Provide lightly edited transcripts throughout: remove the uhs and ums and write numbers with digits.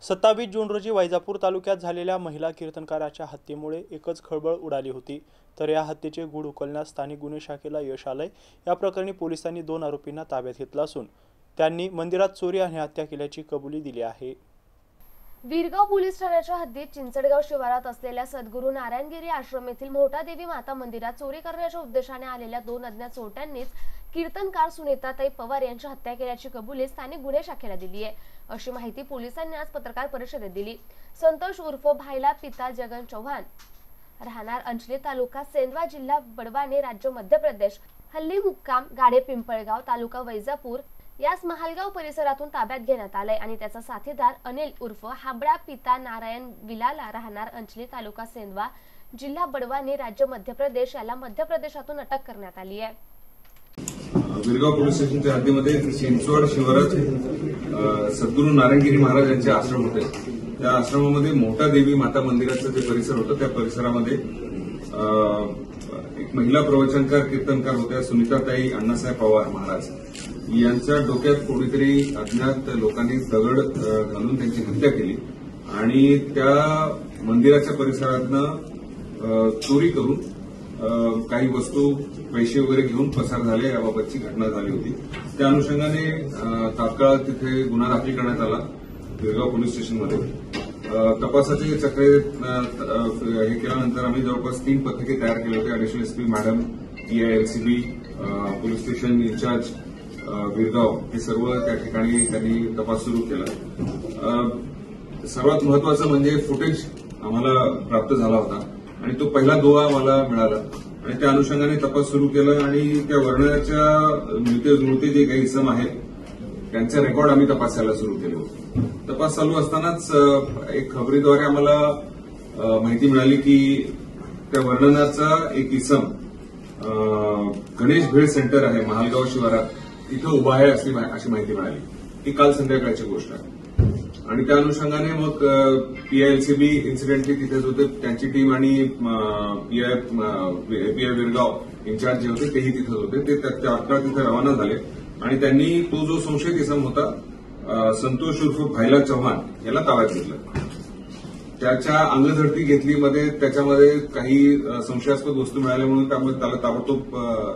27 जून रोजी वैजापूर तालुक्यात झालेल्या महिला कीर्तनकाराच्या हत्येमुळे एकच खळबळ उडाली होती। तर या हत्येचे गूढ उकलण्यास स्थानिक गुन्हे शाखेला यश आलंय। या प्रकरणी पोलिसांनी 2 आरोपींना ताब्यात घेतलं असून त्यांनी मंदिरात चोरी आणि हत्या केल्याची कबुली दिली आहे। वीरगाव पोलीस ठाण्याच्या हद्दीत चिंचडगाव शिवारात असलेल्या सद्गुरू नारायणगिरी आश्रम येथील मोठा देवी माता मंदिरात चोरी करण्याच्या उद्देशाने आलेल्या 2 अज्ञात चोरट्यांनीच कीर्तनकार सुनीताताई पवार यांची हत्या केल्याची कबुली स्थानिक गुन्हे शाखेला दिली आहे, अशी माहिती पोलिसांनी आज पत्रकार परिषदेत दिली। संतोष उर्फ भाईला पिता जगन चौहान राहणार अंचली तालुका सेंधवा जिल्हा बडवानी राज्य मध्य प्रदेश हल्ली मुक्काम गाडे पिंपळगाव तालुका वैजापूर यास महालगाव परिसरातून ताब्यात घेण्यात आले आणि त्याचा साथीदार अनिल उर्फ हाबडा पिता नारायण विलाला राहणार अंचली तालुका सेंधवा जिल्हा बडवानी राज्य मध्य प्रदेश याला मध्य प्रदेशातून अटक करण्यात आली आहे। वीरगाव पोलीस स्टेशनच्या हद्दीमध्ये चिंचवड शिवारात सद्गुरू नारायणगिरी महाराज यांचे आश्रम होते। त्या आश्रमामध्ये मोठा देवी माता मंदिराचं जे परिसर होतं त्या परिसरामध्ये एक महिला प्रवचनकार कीर्तनकार होत्या सुनीताताई अण्णासाहेब पवार महाराज यांच्या डोक्यात कोणीतरी अज्ञात लोकांनी दगड घालून त्यांची हत्या केली आणि त्या मंदिराच्या परिसरातनं चोरी करून काही वस्तू पैसे वगैरे घेऊन पसार झाले याबाबतची घटना झाली होती। त्या अनुषंगाने तात्काळ तिथे गुन्हा दाखल करण्यात आला वीरगाव पोलीस स्टेशनमध्ये। तपासाचे चक्रे हे केल्यानंतर आम्ही जवळपास 3 पथके तयार केले होते। Additional SP madam, PI-LCB, police station incharge Virgaon हे सर्व त्या ठिकाणी त्यांनी तपास सुरू केला। सर्वात महत्वाचं म्हणजे फुटेज आम्हाला प्राप्त झाला होता आणि तो पहिला दुवा मला मिळाला आणि त्या अनुषंगाने तपास सुरू केला आणि त्या वर्णाच्या जुळते जे काही इसम आहेत त्यांचे रेकॉर्ड आम्ही तपासायला सुरू केले होते। तपास चालू असतानाच एक खबरीद्वारे आम्हाला माहिती मिळाली की त्या वर्णनाचा एक इसम गणेश भेळ सेंटर आहे महालगाव शिवारात तिथं उभा आहे अशी माहिती मिळाली। ही काल संध्याकाळची गोष्ट आहे आणि त्या अनुषंगाने मग PI-LCB इन्सिडेंटली तिथेच होते, त्यांची टीम आणि PI वीरगाव इन्चार्ज जे होते तेही तिथेच होते। ते तात्काळ तिथे रवाना झाले आणि त्यांनी तो जो संशयित इसम होता संतोष उर्फ भाईला चौहान याला ताब्यात घेतलं। त्याच्या अंगझडती घेतली मध्ये त्याच्यामध्ये काही संशयास्पद वस्तू मिळाल्या म्हणून त्यामुळे त्याला ताबडतोब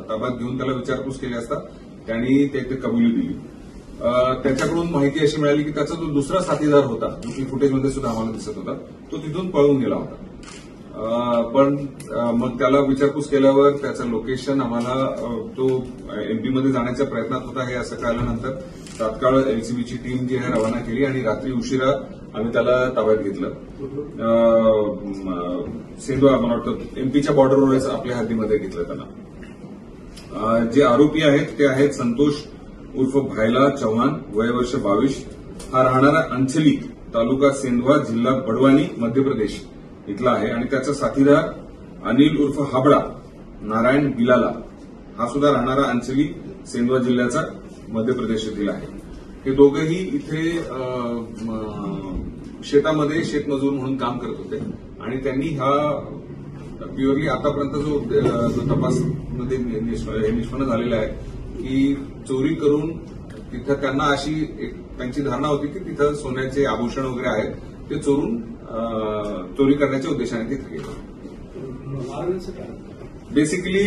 ताब्यात घेऊन त्याला विचारपूस केली असता त्यांनी ते कबुली दिली। त्याच्याकडून माहिती अशी मिळाली की त्याचा जो दुसरा साथीदार होता जो की फुटेजमध्ये सुद्धा आम्हाला दिसत होता तो तिथून पळून गेला होता। पण मग त्याला विचारपूस केल्यावर त्याचं लोकेशन आम्हाला तो MP मध्ये जाण्याच्या प्रयत्नात होता हे असं कळल्यानंतर तात्काळ LCBची टीम जी आहे रवाना केली आणि रात्री उशिरा आम्ही त्याला ताब्यात घेतलं। सेंधवा मला वाटतं MP बॉर्डरवरच आपल्या हद्दीमध्ये घेतलं त्याला। जे आरोपी आहेत ते आहेत संतोष उर्फ भाईला चौहान वय वर्ष 22 हा राहणारा अंचली तालुका सेंधवा जिल्हा बडवानी मध्य प्रदेश इथला आहे आणि त्याचा साथीदार अनिल उर्फ हाबडा नारायण बिलाला हा सुद्धा राहणारा अंचली सेंधवा जिल्ह्याचा मध्य प्रदेश येथील आहे। हे दोघंही इथे शेतामध्ये शेतमजूर म्हणून काम करत होते आणि त्यांनी हा प्युअरली आतापर्यंत जो तपासमध्ये निष्पन्न झालेला आहे की चोरी करून तिथं त्यांना अशी एक त्यांची धारणा होती की तिथं सोन्याचे आभूषण वगैरे आहेत ते चोरून चोरी करण्याच्या उद्देशाने तिथे गेले। बेसिकली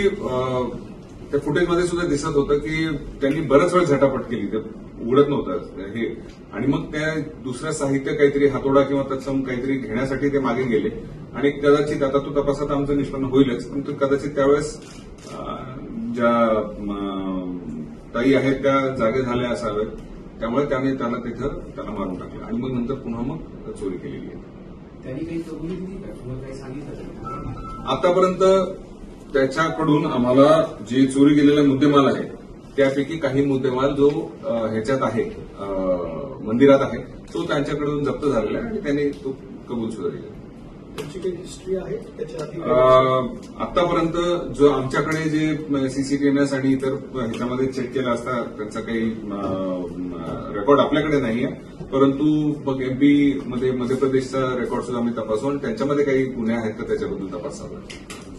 त्या फुटेजमध्ये सुद्धा दिसत होतं की त्यांनी बराच वेळ झटापट केली, ते उघडत नव्हतं हे आणि मग त्या दुसरं साहित्य काहीतरी हातोडा किंवा तत्सम काहीतरी घेण्यासाठी ते मागे गेले आणि कदाचित आता तो तपासात आमचं निष्पन्न होईलच पण कदाचित त्यावेळेस ज्या ताई आहेत त्या जागे झाल्या असाव्यात त्यामुळे त्याने त्याला मारून टाकलं आणि मग नंतर पुन्हा मग चोरी केलेली आहे। आतापर्यंत त्याच्याकडून आम्हाला जे चोरी गेलेला मुद्देमाल आहे त्यापैकी काही मुद्देमाल जो ह्याच्यात आहे मंदिरात आहे तो त्यांच्याकडून जप्त झालेला आहे आणि त्यांनी तो कबूल सुद्धा दिला। आतापर्यंत जो आमच्याकडे जे CCTVs आणि इतर ह्याच्यामध्ये चेक केला असता त्यांचा काही रेकॉर्ड आपल्याकडे नाहीये, परंतु मग MP मध्ये मध्य प्रदेशचा रेकॉर्ड सुद्धा आम्ही तपासू आणि त्यांच्यामध्ये काही गुन्हे आहेत का त्याच्याबद्दल तपास चालू आहे।